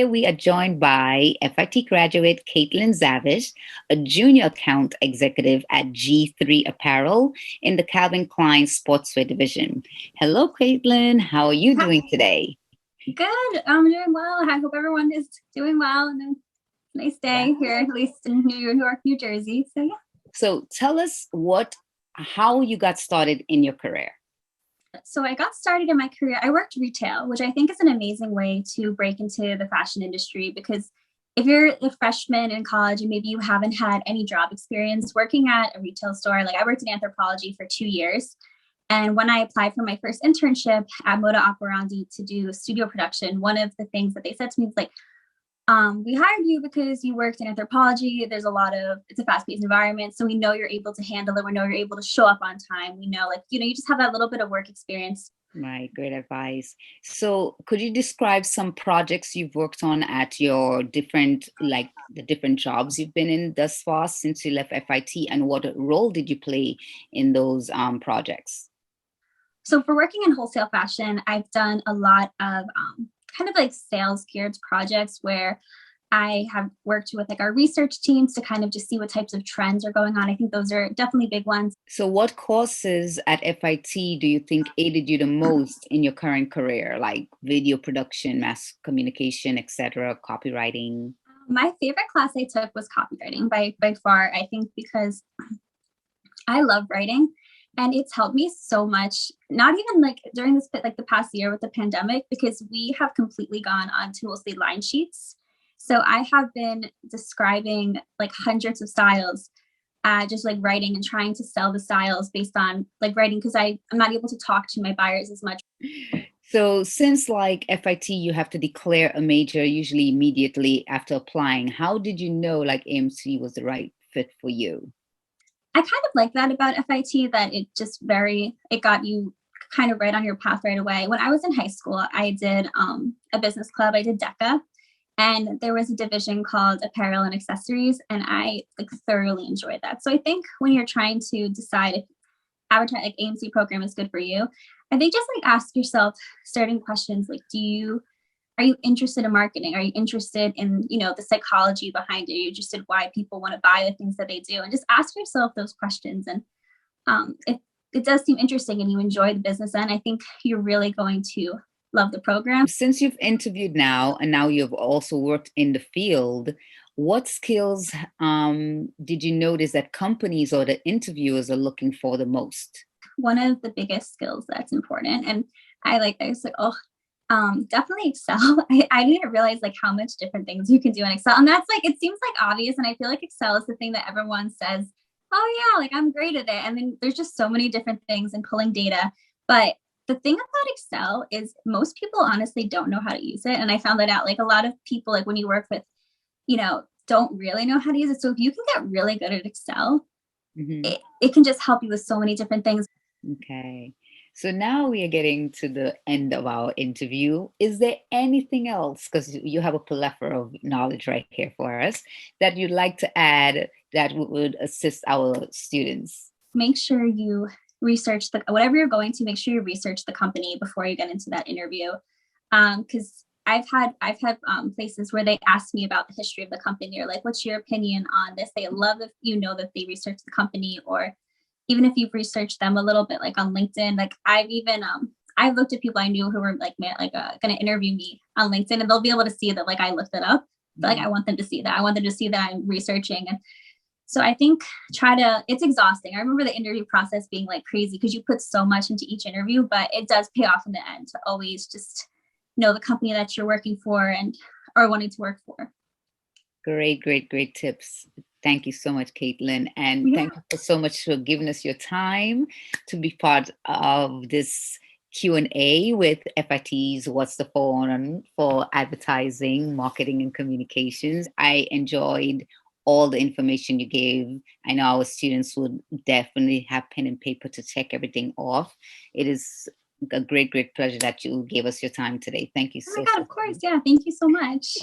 Today, we are joined by FIT graduate Caitlin Zavish, a junior account executive at G3 Apparel in the Calvin Klein Sportswear division. Hello, Caitlin. How are you doing today? Good. I'm doing well. I hope everyone is doing well and a nice day here, at least in New York, New Jersey. So yeah. So tell us how you got started in your career. So I got started in my career. I worked retail, which I think is an amazing way to break into the fashion industry, because if you're a freshman in college and maybe you haven't had any job experience working at a retail store, like I worked in Anthropologie for 2 years. And when I applied for my first internship at Moda Operandi to do studio production, one of the things that they said to me was like, we hired you because you worked in Anthropologie. It's a fast-paced environment. So we know you're able to handle it. We know you're able to show up on time. We know, you just have that little bit of work experience. Right, great advice. So could you describe some projects you've worked on at your the different jobs you've been in thus far since you left FIT, and what role did you play in those projects? So for working in wholesale fashion, I've done a lot of kind of like sales geared projects where I have worked with our research teams to kind of just see what types of trends are going on. I think those are definitely big ones. So what courses at FIT do you think aided you the most in your current career, like video production, mass communication, etc., copywriting? My favorite class I took was copywriting by far, I think, because I love writing. And it's helped me so much, not even during the past year with the pandemic, because we have completely gone on to mostly line sheets. So I have been describing hundreds of styles, just writing and trying to sell the styles based on writing, because I'm not able to talk to my buyers as much. So since FIT, you have to declare a major usually immediately after applying. How did you know AMC was the right fit for you? I kind of like that about FIT, that it got you kind of right on your path right away. When I was in high school, I did a business club. I did DECA, and there was a division called Apparel and Accessories, and I thoroughly enjoyed that. So I think when you're trying to decide if AMC program is good for you, I think just ask yourself certain questions are you interested in marketing? Are you interested in, the psychology behind it? Are you interested why people want to buy the things that they do? And just ask yourself those questions. And if it does seem interesting and you enjoy the business, then I think you're really going to love the program. Since you've interviewed now, and now you've also worked in the field, what skills did you notice that companies or the interviewers are looking for the most? One of the biggest skills that's important, and I was like, definitely Excel. I didn't realize how much different things you can do in Excel. And that's it seems obvious. And I feel like Excel is the thing that everyone says, oh yeah, I'm great at it. And then there's just so many different things and pulling data. But the thing about Excel is most people honestly don't know how to use it. And I found that out, a lot of people, when you work with, don't really know how to use it. So if you can get really good at Excel, it can just help you with so many different things. Okay. So now we are getting to the end of our interview. Is there anything else, because you have a plethora of knowledge right here for us, that you'd like to add that would assist our students? Make sure you research whatever you're going to, make sure you research the company before you get into that interview. Because I've had places where they ask me about the history of the company, or what's your opinion on this? They love if that they research the company, or even if you've researched them a little bit, on LinkedIn. I've looked at people I knew who were going to interview me on LinkedIn, and they'll be able to see that I looked it up. But I want them to see that. I want them to see that I'm researching. And so I think it's exhausting. I remember the interview process being crazy, because you put so much into each interview, but it does pay off in the end to always just know the company that you're working for or wanting to work for. Great, great, great tips. Thank you so much, Caitlin. And thank you so much for giving us your time to be part of this Q&A with FIT's What's the Phone for Advertising, Marketing and Communications. I enjoyed all the information you gave. I know our students would definitely have pen and paper to check everything off. It is a great, great pleasure that you gave us your time today. Thank you so much. Oh my God, of course. Yeah, thank you so much.